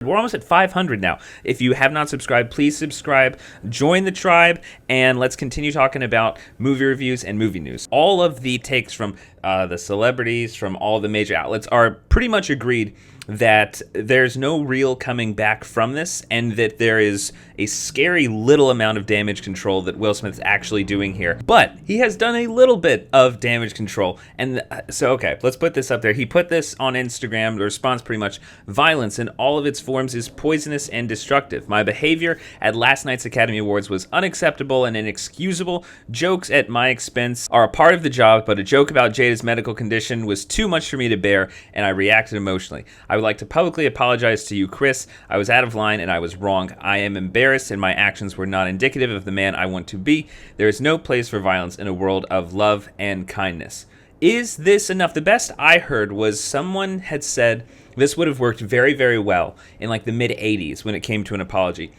We're almost at 500 now. If you have not subscribed, please subscribe, join the tribe, and let's continue talking about movie reviews and movie news. All of the takes from the celebrities, from all the major outlets, are pretty much agreed that there's no real coming back from this, and that there is a scary little amount of damage control that Will Smith's actually doing here. But he has done a little bit of damage control, and so, okay, let's put this up there. He put this on Instagram. The response pretty much: violence in all of its forms is poisonous and destructive. My behavior at last night's Academy Awards was unacceptable and inexcusable. Jokes at my expense are a part of the job, but a joke about Jada's medical condition was too much for me to bear, and I reacted emotionally. I would like to publicly apologize to you, Chris. I was out of line and I was wrong. I am embarrassed and my actions were not indicative of the man I want to be. There is no place for violence in a world of love and kindness. Is this enough? The best I heard was someone had said this would have worked very, very well in like the mid-'80s when it came to an apology.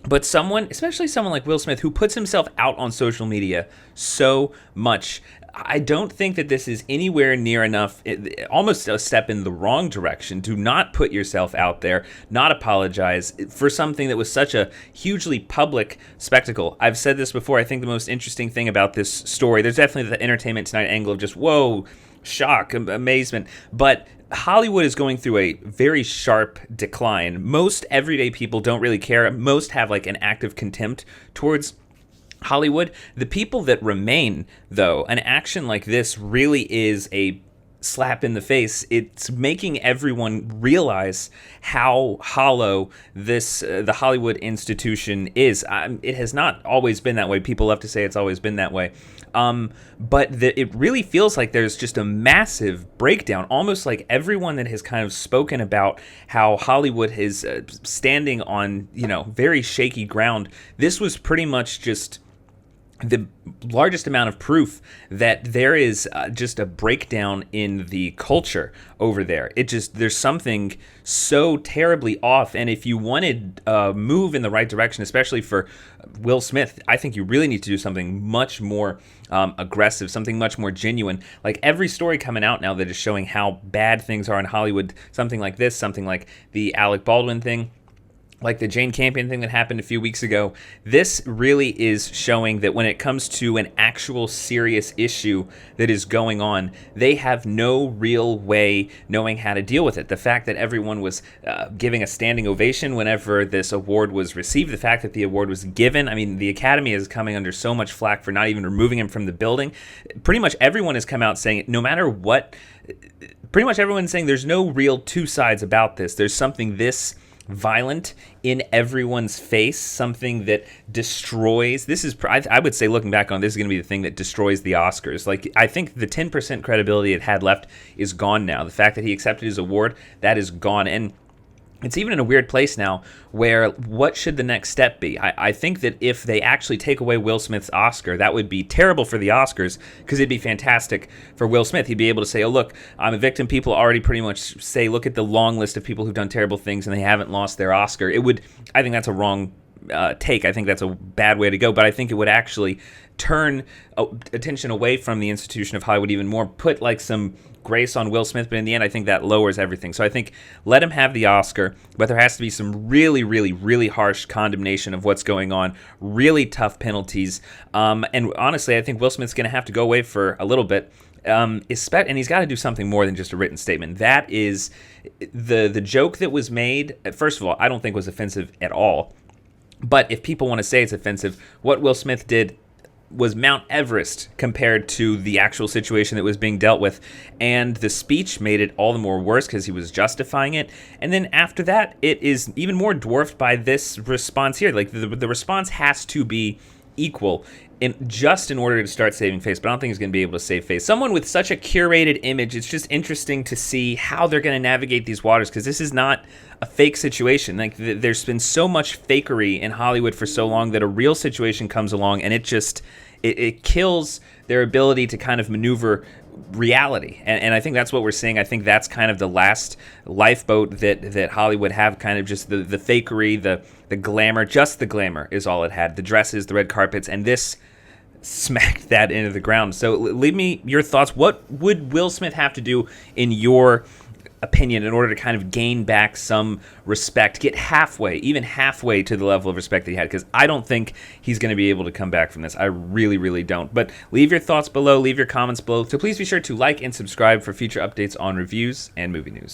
But someone, especially someone like Will Smith, who puts himself out on social media so much, I don't think that this is anywhere near enough, almost a step in the wrong direction, to not put yourself out there, not apologize for something that was such a hugely public spectacle. I've said this before. I think the most interesting thing about this story, there's definitely the Entertainment Tonight angle of just, whoa, shock, amazement, but Hollywood is going through a very sharp decline. Most everyday people don't really care. Most have like an active contempt towards Hollywood. The people that remain, though, an action like this really is a slap in the face. It's making everyone realize how hollow this the Hollywood institution is. It has not always been that way. People love to say it's always been that way. But it really feels like there's just a massive breakdown, almost like everyone that has kind of spoken about how Hollywood is standing on, very shaky ground. This was pretty much just the largest amount of proof that there is just a breakdown in the culture over there. There's something so terribly off. And if you wanted a move in the right direction, especially for Will Smith, I think you really need to do something much more aggressive, something much more genuine. Like every story coming out now that is showing how bad things are in Hollywood, something like this, something like the Alec Baldwin thing, like the Jane Campion thing that happened a few weeks ago. This really is showing that when it comes to an actual serious issue that is going on, they have no real way knowing how to deal with it. The fact that everyone was giving a standing ovation whenever this award was received, the fact that the award was given, the Academy is coming under so much flack for not even removing him from the building. Pretty much everyone has come out saying, no matter what, pretty much everyone's saying there's no real two sides about this. There's something this violent in everyone's face, something that destroys. This is, I would say, looking back on this, is going to be the thing that destroys the Oscars. Like, I think the 10% credibility it had left is gone now. The fact that he accepted his award, that is gone. And it's even in a weird place now where what should the next step be? I think that if they actually take away Will Smith's Oscar, that would be terrible for the Oscars, because it'd be fantastic for Will Smith. He'd be able to say, oh, look, I'm a victim. People already pretty much say, look at the long list of people who've done terrible things and they haven't lost their Oscar. I think that's a wrong take. I think that's a bad way to go, but I think it would actually turn attention away from the institution of Hollywood even more, put like some grace on Will Smith, but in the end I think that lowers everything. So I think let him have the Oscar, but there has to be some really, really, really harsh condemnation of what's going on, really tough penalties, and honestly I think Will Smith's going to have to go away for a little bit, and he's got to do something more than just a written statement. That is the joke that was made, first of all, I don't think was offensive at all. But if people want to say it's offensive, what Will Smith did was Mount Everest compared to the actual situation that was being dealt with. And the speech made it all the more worse because he was justifying it. And then after that, it is even more dwarfed by this response here. Like the response has to be equal in order to start saving face, but I don't think he's going to be able to save face. Someone with such a curated image, it's just interesting to see how they're going to navigate these waters, because this is not a fake situation. Like there's been so much fakery in Hollywood for so long that a real situation comes along and it kills their ability to kind of maneuver reality. And I think that's what we're seeing. I think that's kind of the last lifeboat that Hollywood have, kind of just the fakery, the glamour. Just the glamour is all it had. The dresses, the red carpets, and this smacked that into the ground. So leave me your thoughts. What would Will Smith have to do, in your opinion in order to kind of gain back some respect, get halfway, even halfway to the level of respect that he had, because I don't think he's going to be able to come back from this. I really, really don't. But leave your thoughts below, leave your comments below. So please be sure to like and subscribe for future updates on reviews and movie news.